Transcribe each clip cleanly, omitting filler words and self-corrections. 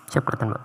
Siap kelihatan, Mbak.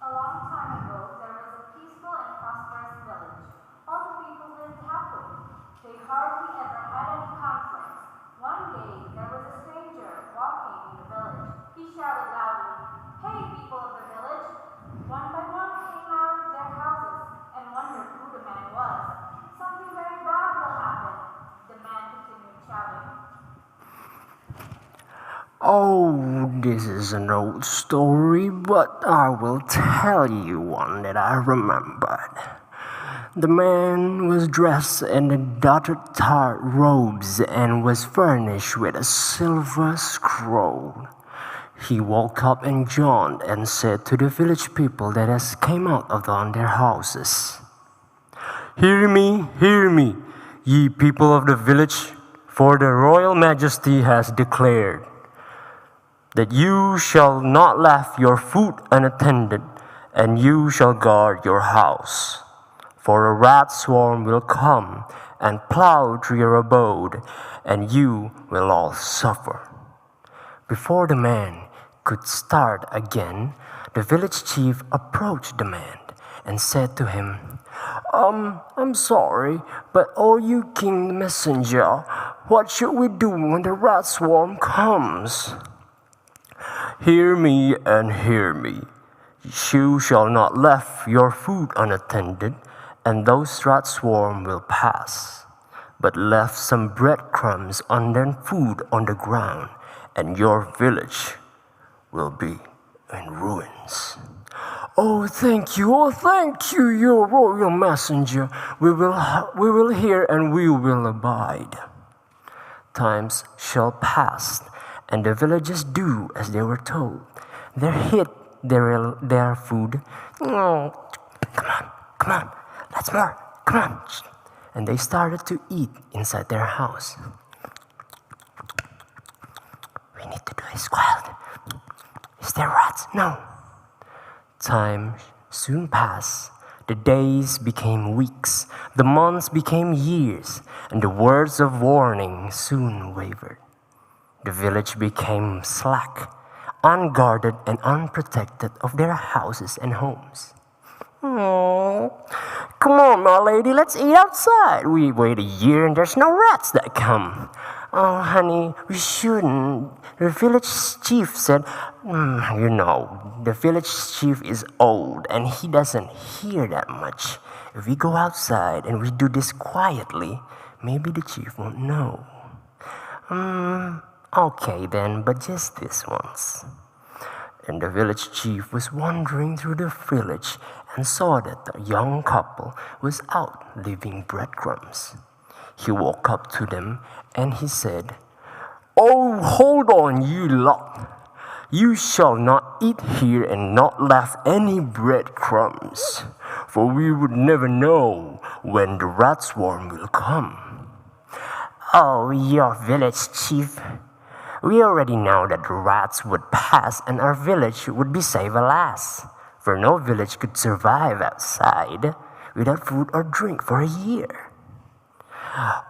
A long time ago, there was a peaceful and prosperous village. All the people lived happily. They hardly ever had any conflicts. One day, there was a stranger walking in the village. He shouted loudly, "Hey, people of the village!" One by one came out of their houses and wondered who the man was. "Something very bad will happen," the man continued shouting. Oh, this is an old story, but I will tell you one that I remembered. The man was dressed in the dotted tar robes and was furnished with a silver scroll. He woke up and yawned and said to the village people that has came out of their houses, hear me, ye people of the village, for the royal majesty has declared that you shall not left your food unattended, and you shall guard your house. For a rat swarm will come and plow through your abode, and you will all suffer. Before the man could start again, the village chief approached the man and said to him, I'm sorry, but oh you king messenger, what should we do when the rat swarm comes? Hear me and hear me. You shall not left your food unattended, and those rat swarm will pass. But left some breadcrumbs on their food on the ground, and your village will be in ruins. Oh, thank you, your royal messenger. We will hear and we will abide. Times shall pass, and the villagers do as they were told. They hid their food. Oh, come on, let's more, come on. And they started to eat inside their house. We need to do this quiet. Is there rats? No. Time soon passed. The days became weeks, the months became years, and the words of warning soon wavered. The village became slack, unguarded and unprotected of their houses and homes. Oh, come on, my lady, let's eat outside. We wait a year and there's no rats that come. Oh, honey, we shouldn't. The village chief said, the village chief is old and he doesn't hear that much. If we go outside and we do this quietly, maybe the chief won't know. Okay then, but just this once. And the village chief was wandering through the village and saw that the young couple was out leaving breadcrumbs. He walked up to them and he said, "Oh, hold on, you lot. You shall not eat here and not left any breadcrumbs, for we would never know when the rat swarm will come." "Oh, your village chief. We already know that the rats would pass and our village would be safe alas, for no village could survive outside without food or drink for a year.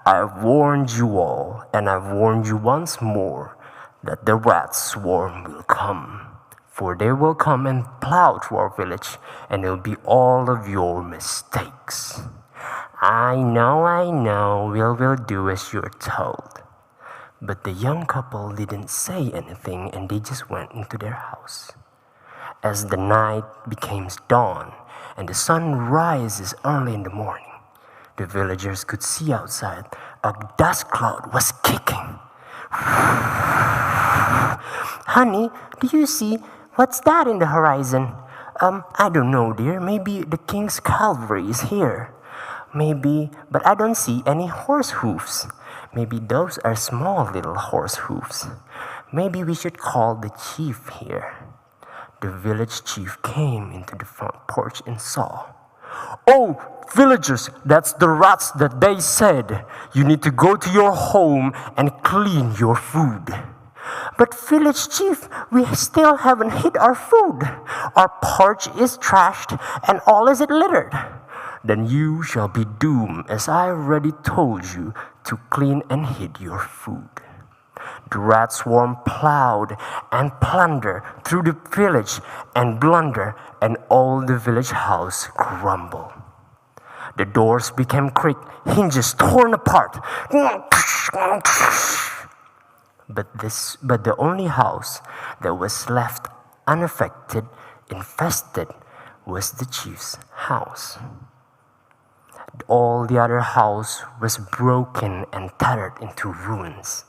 I've warned you all, and I've warned you once more, that the rat swarm will come. For they will come and plow through our village, and it'll be all of your mistakes. I know, we'll do as you're told." But the young couple didn't say anything, and they just went into their house. As the night becomes dawn and the sun rises early in the morning, the villagers could see outside a dust cloud was kicking. "Honey, do you see what's that in the horizon?" I don't know, dear. Maybe the king's cavalry is here." "Maybe, but I don't see any horse hoofs." "Maybe those are small little horse hoofs." "Maybe we should call the chief here." The village chief came into the front porch and saw. "Oh, villagers, that's the rats that they said. You need to go to your home and clean your food." "But village chief, we still haven't hid our food. Our porch is trashed and all is it littered." "Then you shall be doomed, as I already told you, to clean and hid your food." The rat swarm plowed and plundered through the village and blunder, and all the village house crumbled. The doors became cracked, hinges torn apart. But the only house that was left unaffected, infested, was the chief's house. All the other house was broken and tattered into ruins,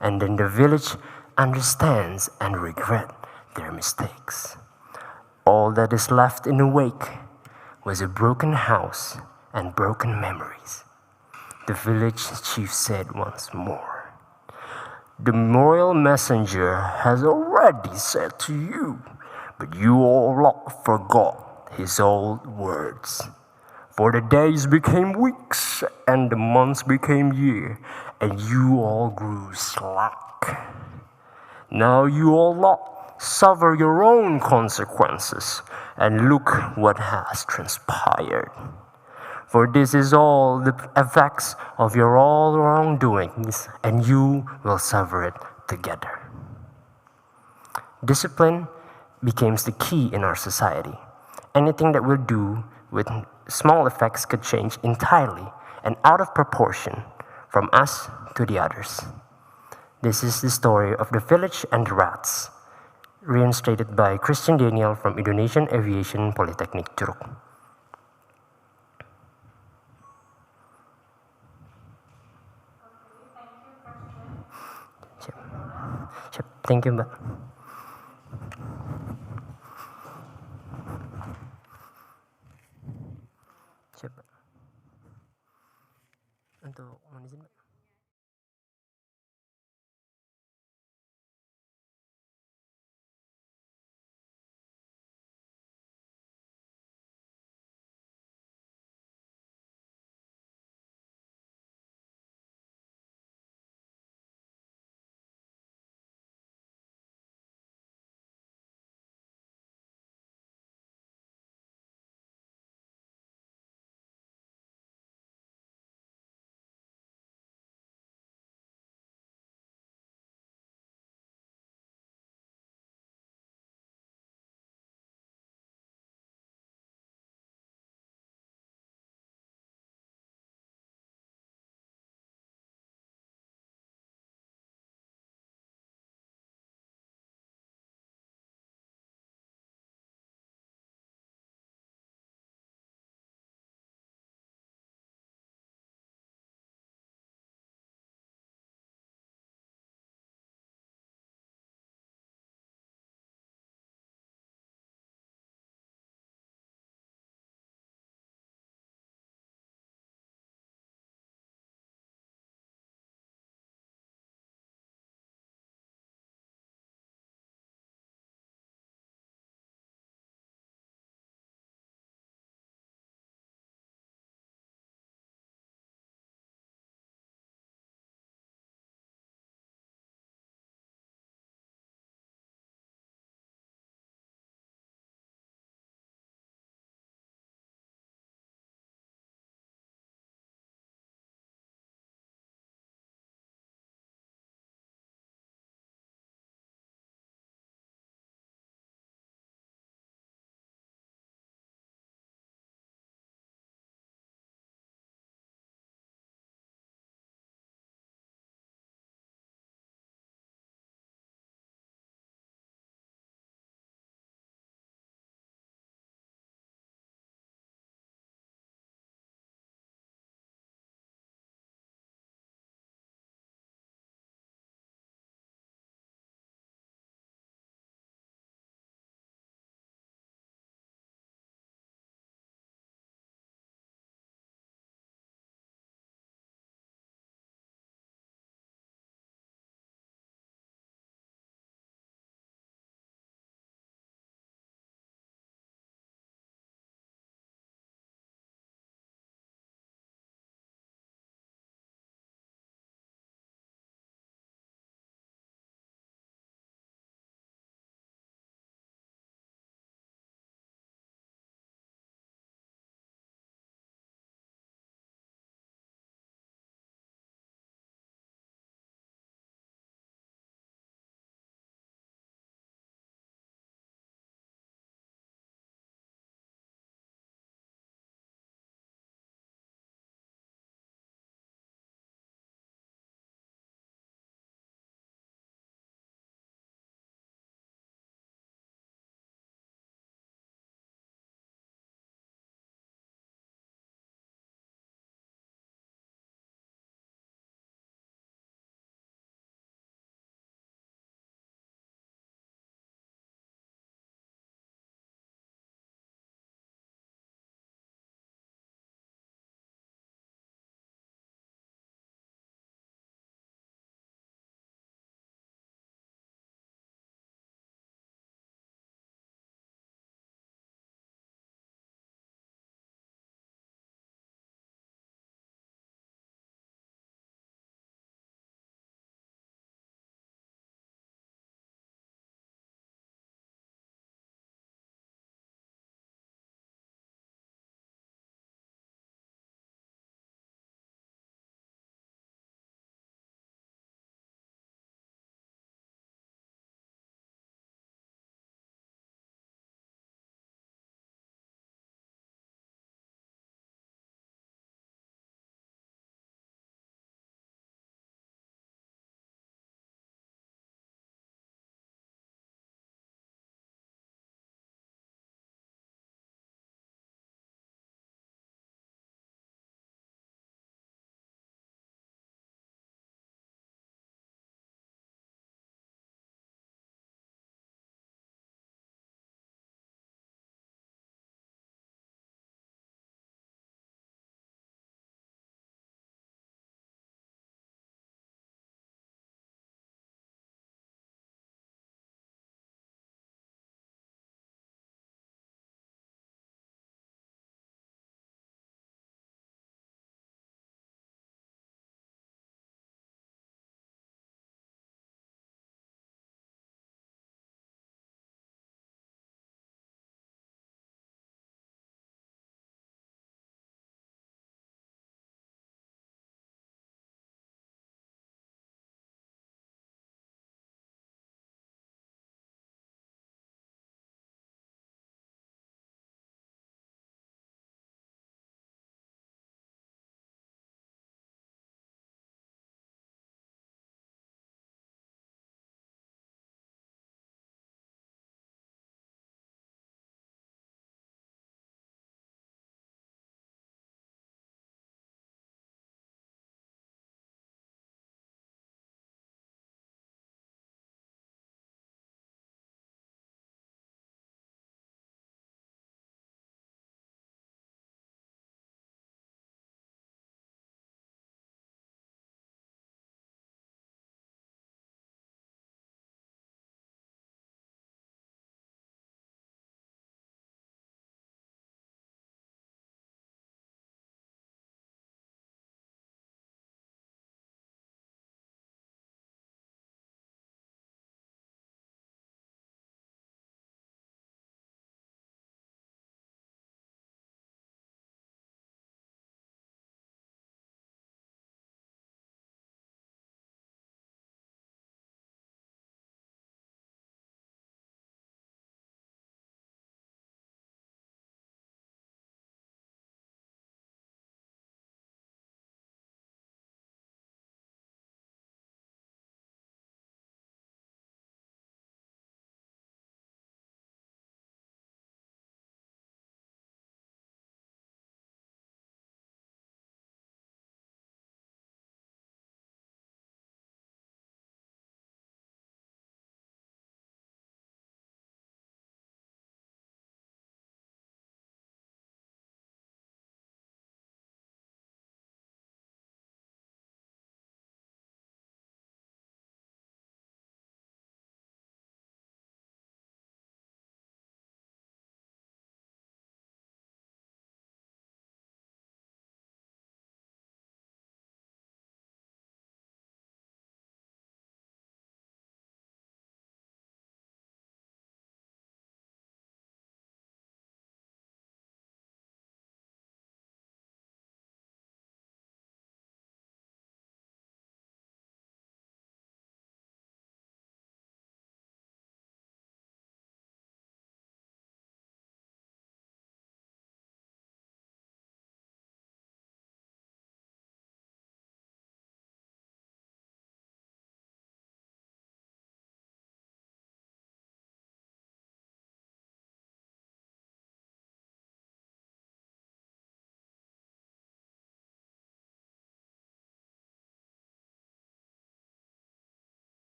and then the village understands and regret their mistakes. All that is left in the wake was a broken house and broken memories. The village chief said once more, "The royal messenger has already said to you, but you all forgot his old words. For the days became weeks, and the months became years, and you all grew slack. Now you all lot suffer your own consequences, and look what has transpired. For this is all the effects of your all wrongdoings, and you will suffer it together." Discipline becomes the key in our society. Anything that we do with small effects could change entirely and out of proportion from us to the others. This is the story of the village and the rats, reinstated by Christian Daniel from Indonesian Aviation Polytechnic Curug. Siap. Thank you, Mbak. Siap, Mbak. Untuk mohon izin, Mbak.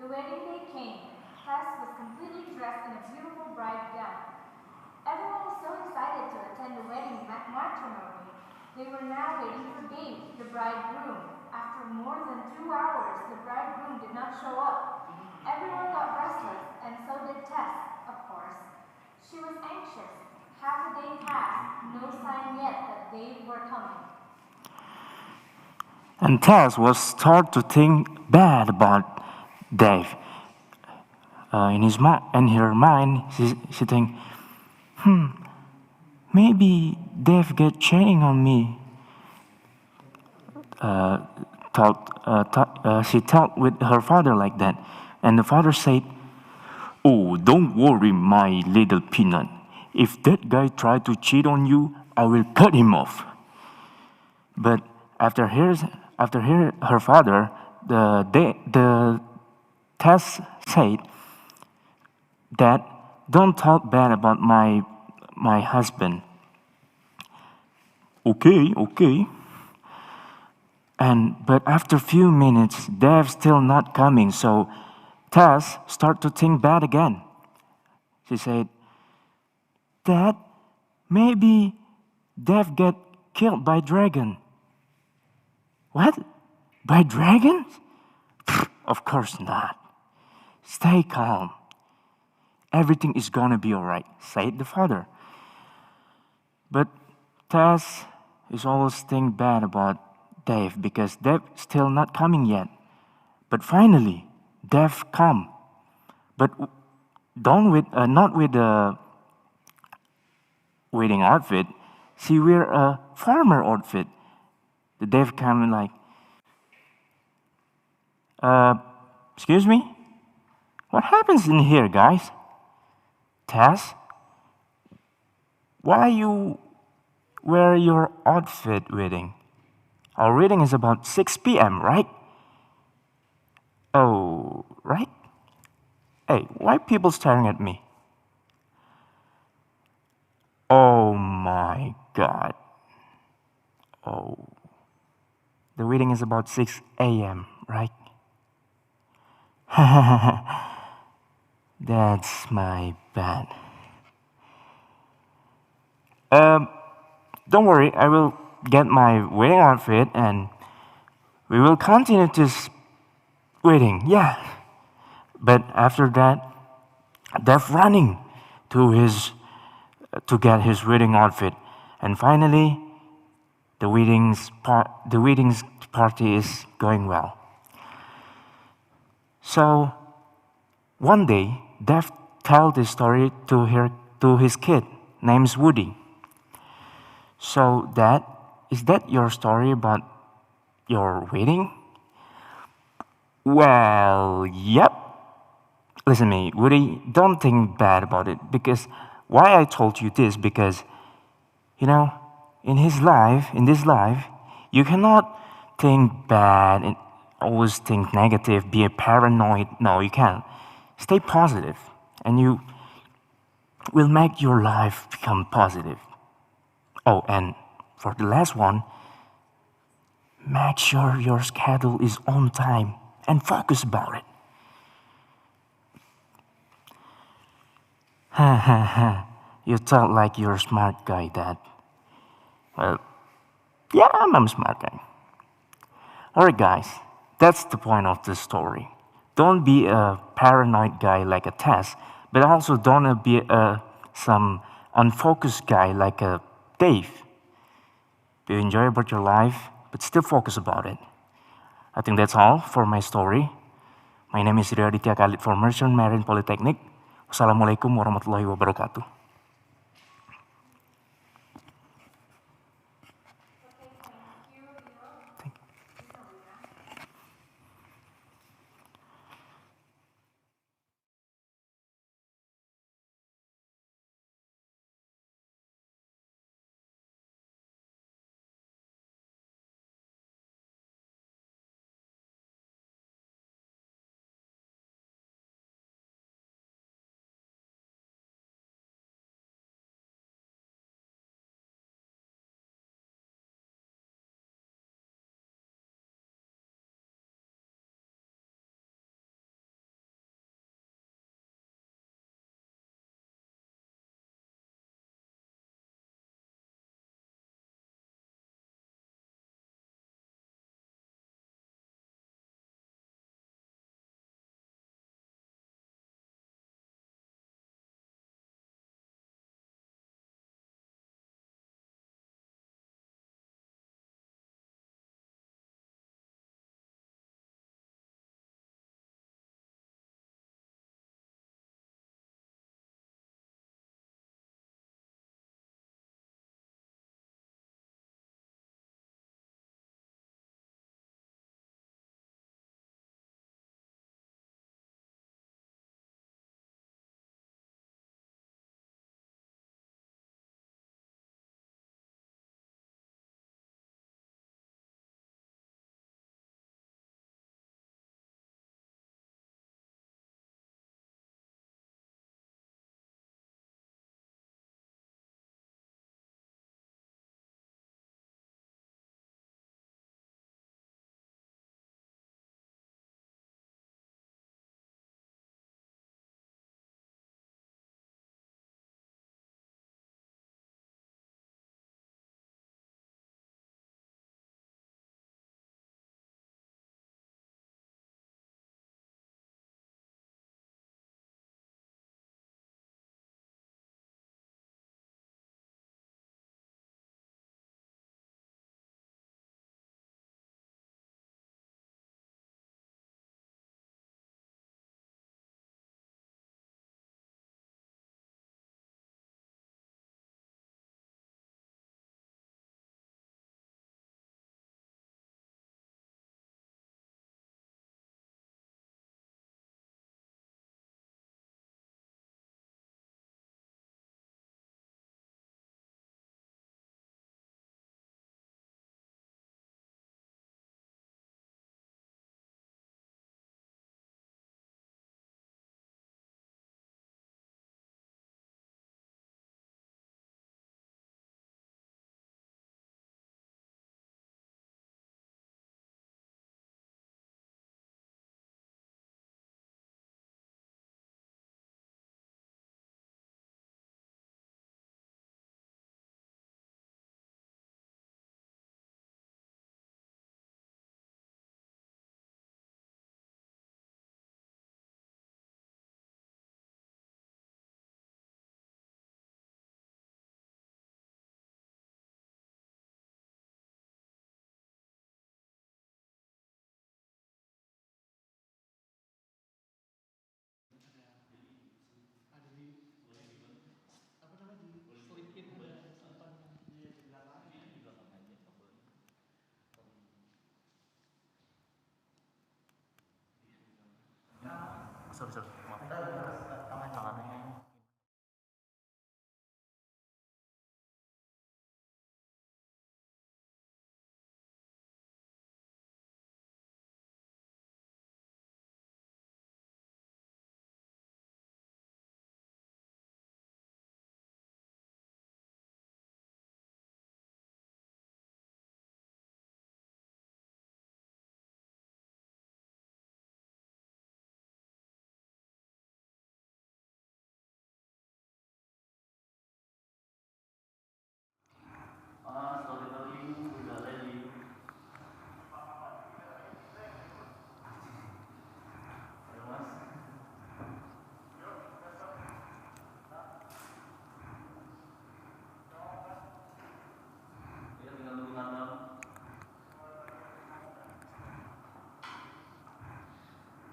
The wedding day came. Tess was completely dressed in a beautiful bride gown. Everyone was so excited to attend the wedding matrimony. They were now waiting for Dave, the bridegroom. After more than 2 hours, the bridegroom did not show up. Everyone got restless, and so did Tess, of course. She was anxious. Half a day passed, no sign yet that they were coming. And Tess was start to think bad about Dave. In her mind, she think, maybe Dave get cheating on me. She talked with her father like that, and the father said, "Oh, don't worry, my little peanut. If that guy tried to cheat on you, I will cut him off." But after her father, the Tess said that don't talk bad about my husband. Okay. But after a few minutes, Dave still not coming, so Tess start to think bad again. She said, "Dad, maybe Dave get killed by dragon." "What? By dragons?" "Of course not. Stay calm. Everything is gonna be alright," said the father. But Tess is always thinking bad about Dave because Dave still not coming yet. But finally, Dave come. But not with the wedding outfit. She wear a farmer outfit. The Dave come like, "Excuse me? What happens in here, guys? Tess, why you wear your outfit wedding? Our wedding is about 6 p.m., right?" "Oh, right? Hey, why people staring at me?" "Oh my God. Oh, the wedding is about 6 a.m., right?" That's my bad. Don't worry, I will get my wedding outfit and we will continue this wedding. Yeah. But after that, they're running to get his wedding outfit, and finally, the wedding's party is going well. So one day, Dave tell this story to his kid named Woody. "So, Dad, is that your story about your wedding?" "Well, yep." Listen to me, Woody, don't think bad about it, because why I told you this, because, in this life, you cannot think bad and always think negative, be a paranoid. No, you can't. Stay positive, and you will make your life become positive. Oh, and for the last one, make sure your schedule is on time and focus about it. You talk like you're a smart guy, Dad. Well, yeah, I'm a smart guy. Alright, guys, that's the point of this story. Don't be a paranoid guy like a Tess, but also don't be some unfocused guy like a Dave. Be enjoy about your life, but still focus about it. I think that's all for my story. My name is Rio Aditya Khalid from Merchant Marine Polytechnic. Wassalamualaikum warahmatullahi wabarakatuh.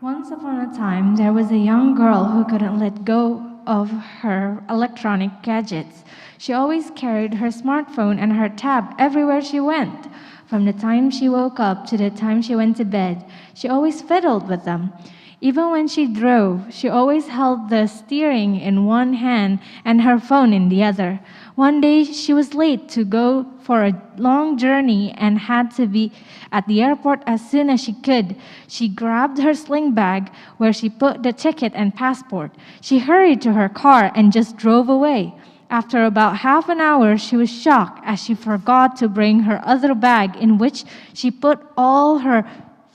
Once upon a time, there was a young girl who couldn't let go of her electronic gadgets. She always carried her smartphone and her tab everywhere she went. From the time she woke up to the time she went to bed, she always fiddled with them. Even when she drove, she always held the steering in one hand and her phone in the other. One day, she was late to go for a long journey and had to be at the airport as soon as she could. She grabbed her sling bag where she put the ticket and passport. She hurried to her car and just drove away. After about half an hour, she was shocked as she forgot to bring her other bag in which she put all her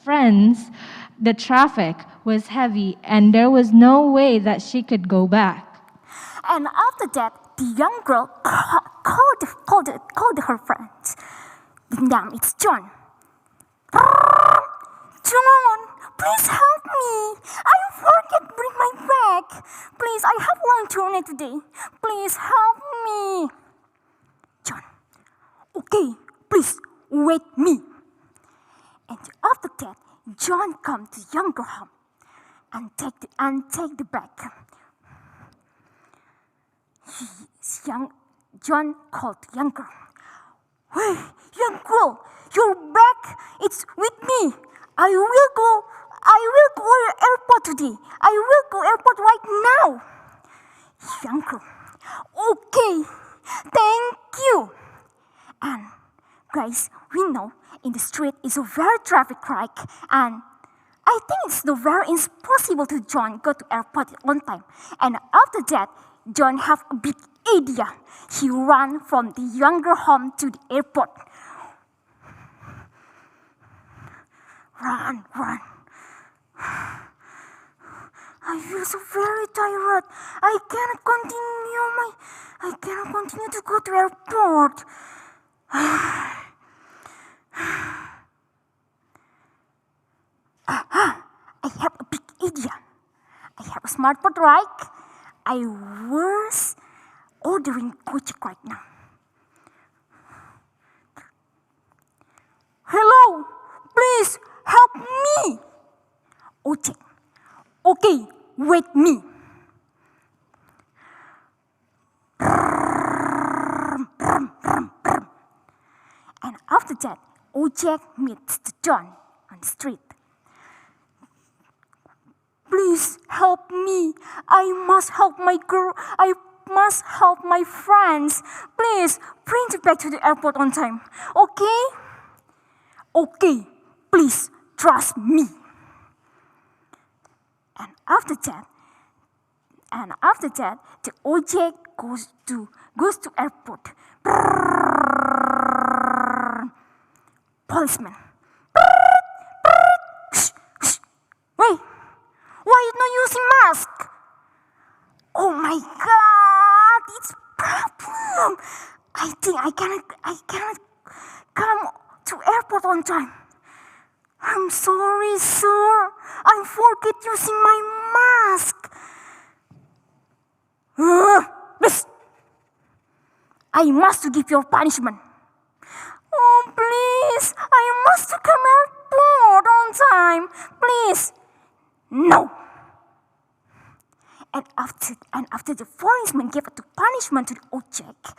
friends. The traffic was heavy and there was no way that she could go back. And after that, the young girl called her friends. Damn, it's John. John, please help me. I forget to bring my bag. Please, I have long journey today. Please help me. John, okay, please wait me. And after that, John come to younger home and take the bag. John called young girl. Hey, young girl, your bag it's with me. I will go airport today. I will go airport right now. Young girl, okay, thank you. And guys, we know in the street is a very traffic crack, and I think it's no very impossible to John go to airport on time. And after that, John have a big idea. He ran from the younger home to the airport. Run. I feel so very tired. I cannot continue to go to airport. I have a big idea. I have a smartphone, right? I was ordering Gojek right now. Hello, please help me. Ojek. Okay, wait me. And after that, Ojek meets John on the street. Please help me. I must help my girl. I must help my friends. Please bring it back to the airport on time. Okay? Okay. Please trust me. And after that, the Ojek goes to airport. Policeman. Wait. Why you not using mask? Oh my God, it's problem. I think I cannot come to airport on time. I'm sorry, sir. I forget using my mask. Please. I must give your punishment. Oh, please. I must come airport on time. Please. No. And after the policeman gave the punishment to the Ojek,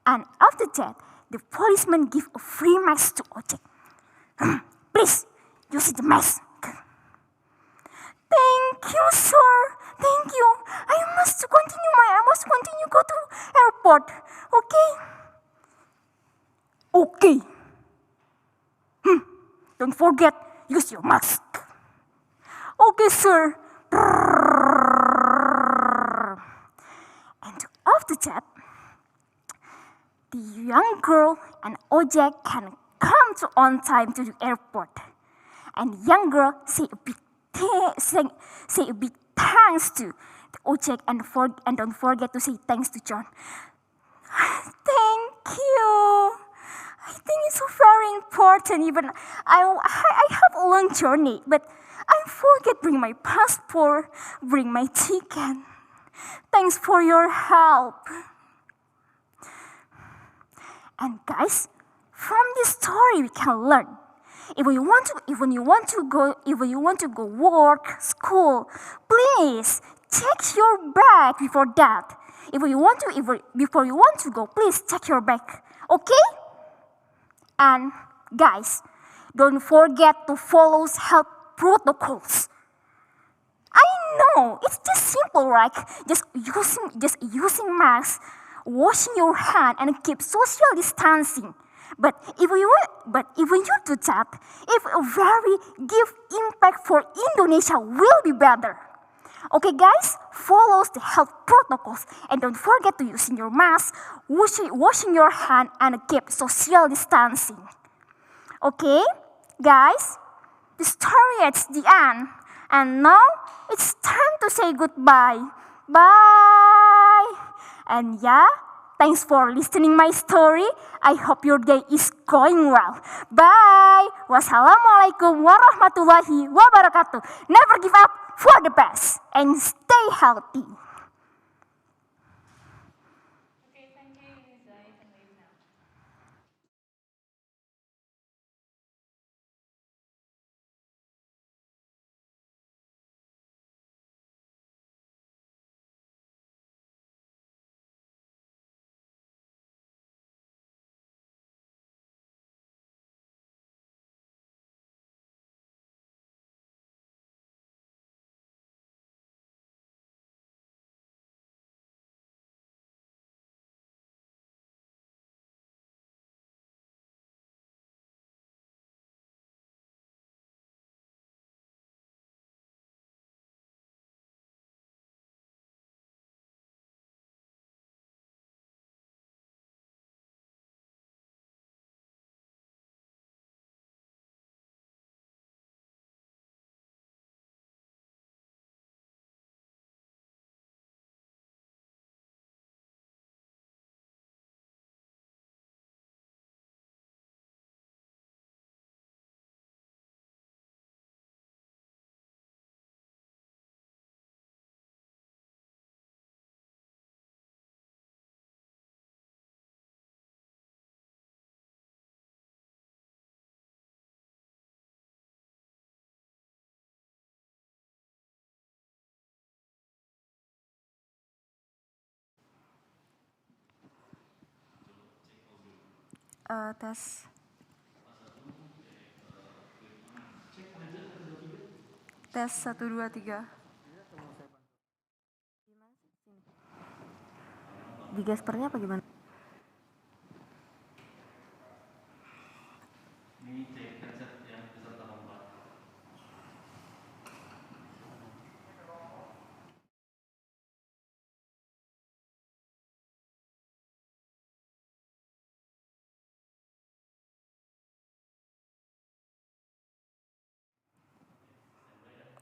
and after that, the policeman gave a free mask to Ojek. Please, use the mask. Thank you, sir. Thank you. I must continue go to airport. Okay? Okay. Don't forget, use your mask. Okay, sir. And after that, the young girl and Ojek can come to on time to the airport. And the young girl say a big thanks to the Ojek and don't forget to say thanks to John. Thank you. I think it's very important. Even I have a long journey, but I forget bring my passport, bring my ticket. Thanks for your help. And guys, from this story we can learn. If you want to go work, school, please check your bag before that. Before you want to go, please check your bag. Okay? And guys, don't forget to follow health protocols. I know it's just simple, right? Just using masks, washing your hand, and keep social distancing. But if we do that, if a very give impact for Indonesia will be better. Okay, guys, follow the health protocols and don't forget to using your mask, washing your hand, and keep social distancing. Okay, guys, the story at the end, and now it's time to say goodbye. Bye. And yeah, thanks for listening my story. I hope your day is going well. Bye. Wassalamualaikum warahmatullahi wabarakatuh. Never give up for the best and stay healthy. Okay, thank you, Lisa. You can leave now. Tes. Tes 1, 2, 3. Di gaspernya apa gimana?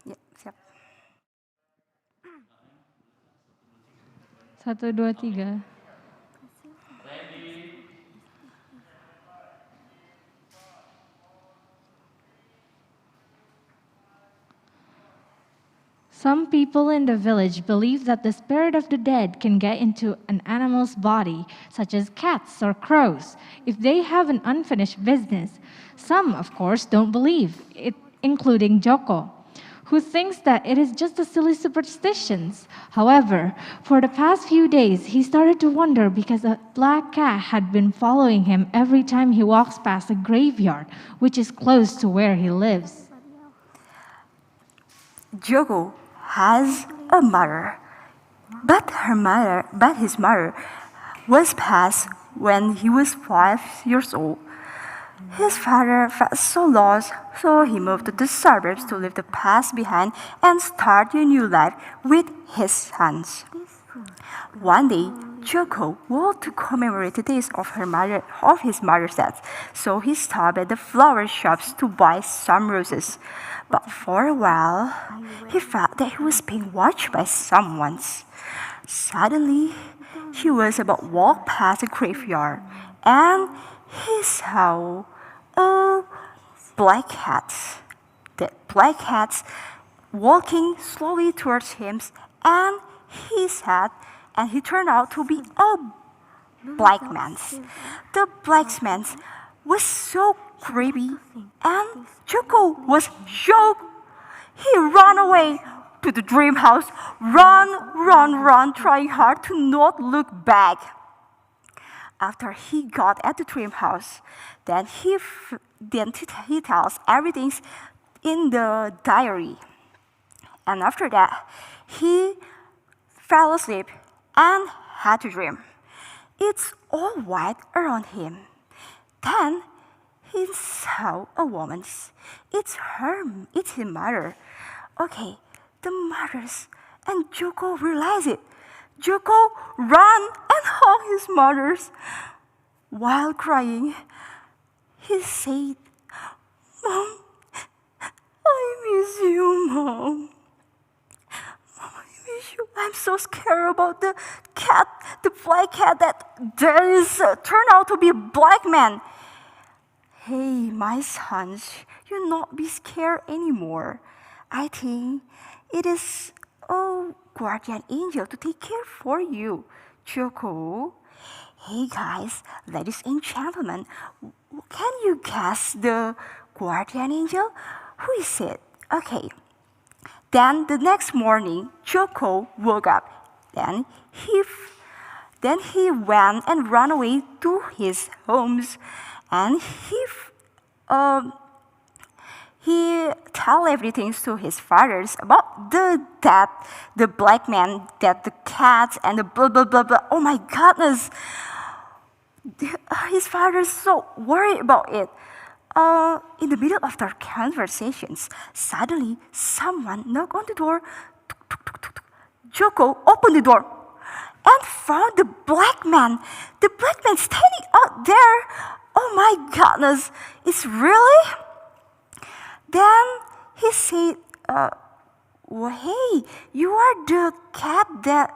Ya, siap. 1, 2, 3. Some people in the village believe that the spirit of the dead can get into an animal's body, such as cats or crows, if they have an unfinished business. Some, of course, don't believe it, including Joko, who thinks that it is just a silly superstitions. However, for the past few days, he started to wonder because a black cat had been following him every time he walks past a graveyard, which is close to where he lives. Jogo has a mother, but his mother was passed when he was 5 years old. His father felt so lost, so he moved to the suburbs to leave the past behind and start a new life with his sons. One day, Joko wanted to commemorate the days of his mother's death, so he stopped at the flower shops to buy some roses. But for a while, he felt that he was being watched by someone. Suddenly, he was about to walk past a graveyard, and he saw a black cat. That black cat walking slowly towards him, and he said, and he turned out to be a black man. The black man was so creepy, and Joko was shocked. He ran away to the dream house, run, trying hard to not look back. After he got at the dream house, then he tells everything in the diary. And after that, he fell asleep and had a dream. It's all white around him. Then he saw a woman. It's his mother. Okay, the mothers. And Joko realized it. Joko ran and hugged his mothers. While crying, he said, "Mom, I miss you, Mom. I miss you. I'm so scared about the cat, the black cat that turned out to be a black man." Hey, my sons, you'll not be scared anymore. I think it is a guardian angel to take care for you, Joko. Hey guys, ladies and gentlemen, can you guess the guardian angel? Who is it? Okay. Then the next morning, Joko woke up. Then he went and ran away to his homes, and he tell everything to his fathers about the black man, that the cat, and the blah blah blah blah. Oh my goodness! His father is so worried about it. In the middle of their conversations, suddenly someone knocked on the door. Joko opened the door and found the black man. The black man standing out there. Oh my goodness! It's really? Then he said, "Oh, hey, you are the cat that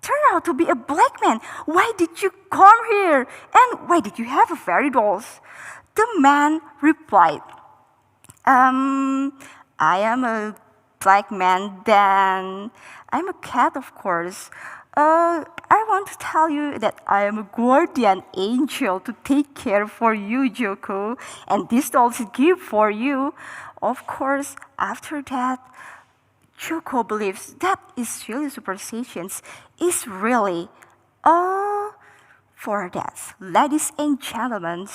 turned out to be a black man. Why did you come here? And why did you have a fairy dolls?" The man replied, I am a black man, then I'm a cat, of course. I want to tell you that I am a guardian angel to take care for you, Joko, and this dolls is gift for you." Of course, after that, Joko believes that is really superstitions is really for that. Ladies and gentlemen,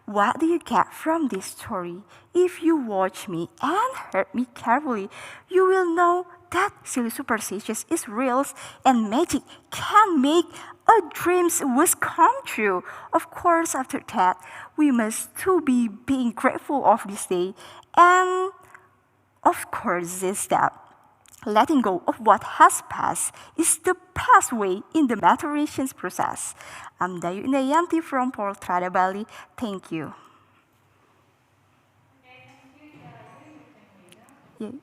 what do you get from this story? If you watch me and heard me carefully, you will know that silly superstitions is real and magic can make a dreams wish come true. Of course, after that, we must too be being grateful of this day, and of course, this step. Letting go of what has passed is the pathway in the maturation process. I'm Dayu Indayanti from Portrada, Bali. Thank you. Yeah.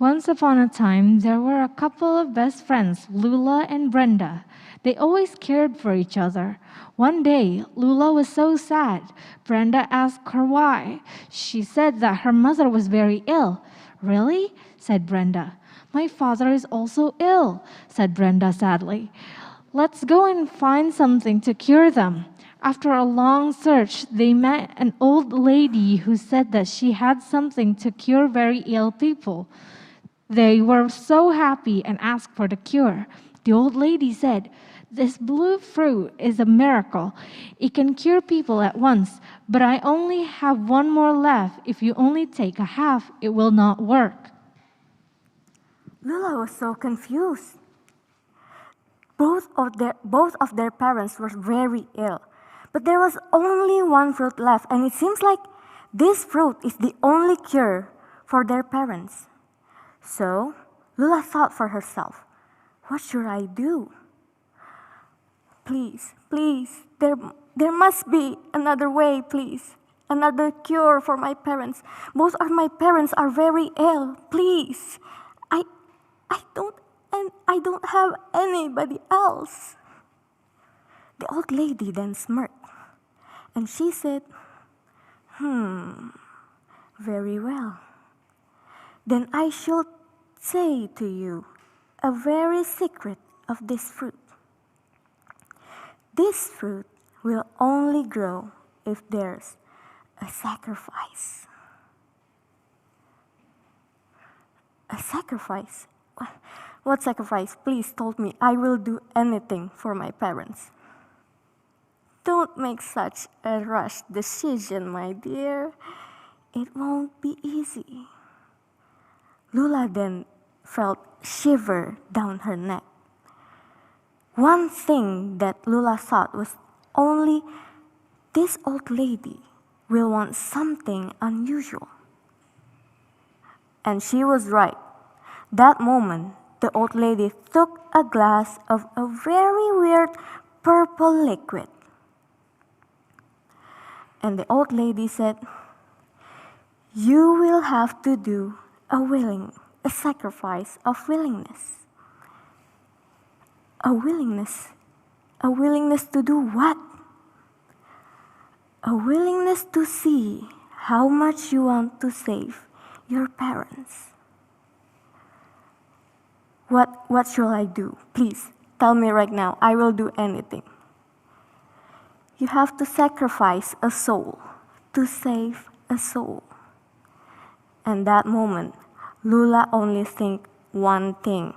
Once upon a time, there were a couple of best friends, Lula and Brenda. They always cared for each other. One day, Lula was so sad. Brenda asked her why. She said that her mother was very ill. Really? Said Brenda. My father is also ill, said Brenda sadly. Let's go and find something to cure them. After a long search, they met an old lady who said that she had something to cure very ill people. They were so happy and asked for the cure. The old lady said, "This blue fruit is a miracle. It can cure people at once, but I only have one more left. If you only take a half, it will not work." Lula was so confused. Both of their parents were very ill, but there was only one fruit left, and it seems like this fruit is the only cure for their parents. So Lula thought for herself, what should I do? Please, please, there must be another way, please. Another cure for my parents. Both of my parents are very ill. Please. I don't have anybody else. The old lady then smirked, and she said, very well. Then I shall say to you a very secret of this fruit. This fruit will only grow if there's a sacrifice. A sacrifice? What sacrifice? Please told me I will do anything for my parents. Don't make such a rash decision, my dear. It won't be easy. Lula then felt shiver down her neck. One thing that Lula thought was only this old lady will want something unusual. And she was right. That moment, the old lady took a glass of a very weird purple liquid. And the old lady said, "You will have to do a sacrifice of willingness." A willingness? A willingness to do what? A willingness to see how much you want to save your parents. What shall I do? Please, tell me right now. I will do anything. You have to sacrifice a soul to save a soul. And that moment, Lula only think one thing.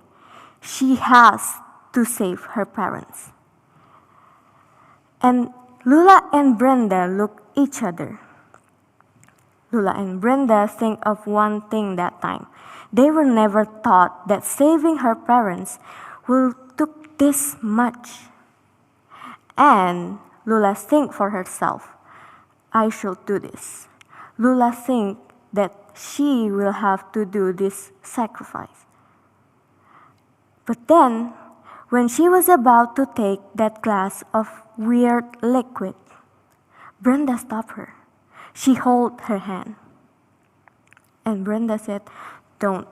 She has to save her parents. And Lula and Brenda look each other. Lula and Brenda think of one thing that time. They were never thought that saving her parents will took this much. And Lula think for herself, I shall do this. Lula think that she will have to do this sacrifice. But then, when she was about to take that glass of weird liquid, Brenda stopped her. She held her hand. And Brenda said, "Don't.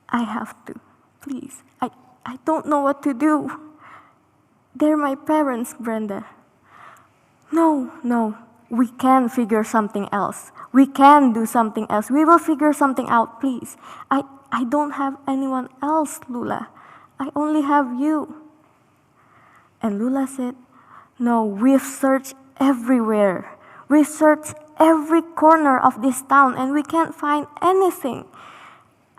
I have to. Please. I don't know what to do. They're my parents, Brenda." No. We can figure something else. We can do something else. We will figure something out, please. I don't have anyone else, Lula. I only have you. And Lula said, "No, we've searched everywhere. We've searched every corner of this town and we can't find anything.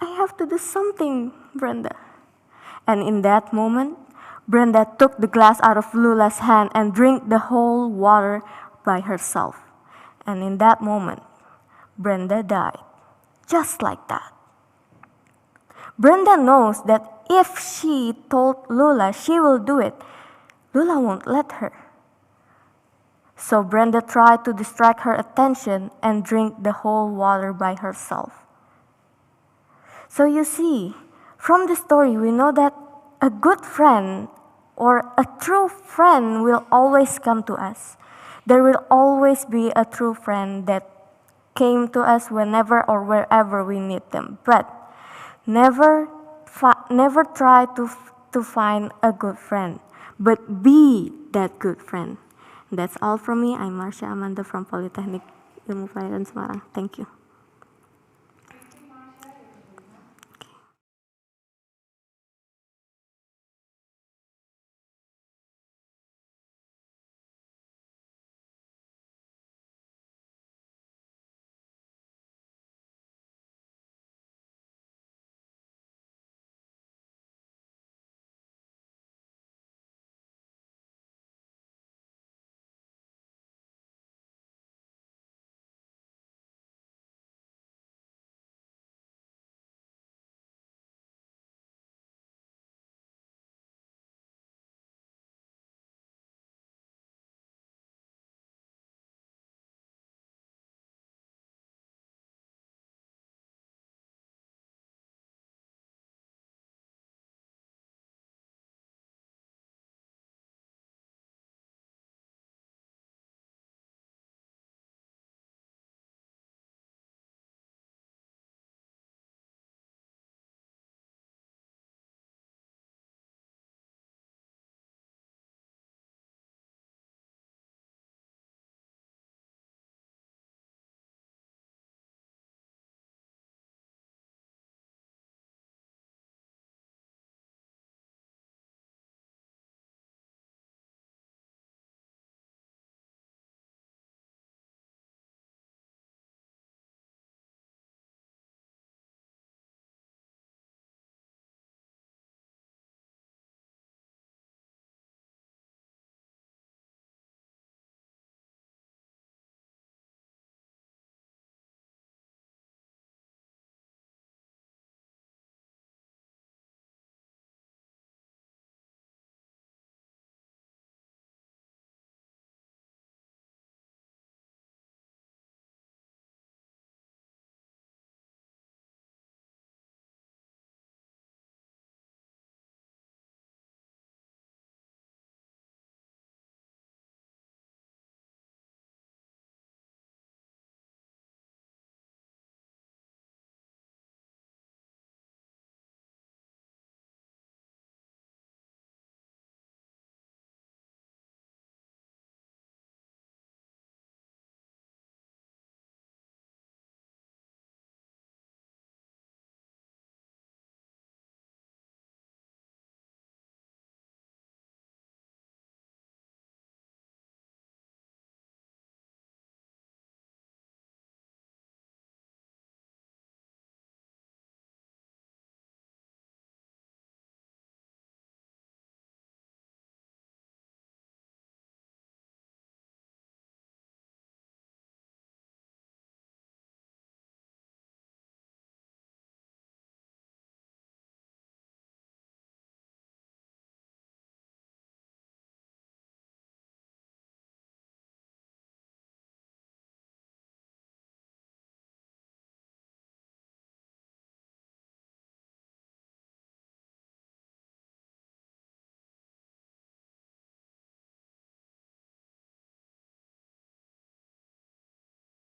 I have to do something, Brenda." And in that moment, Brenda took the glass out of Lula's hand and drank the whole water by herself. And in that moment, Brenda died. Just like that. Brenda knows that if she told Lula she will do it, Lula won't let her. So Brenda tried to distract her attention and drink the whole water by herself. So you see, from the story we know that a good friend or a true friend will always come to us. There will always be a true friend that came to us whenever or wherever we need them. But never try to find a good friend, but be that good friend. That's all from me. I'm Marsha Amanda from Politeknik Ilmu Pelayaran Semarang. Thank you.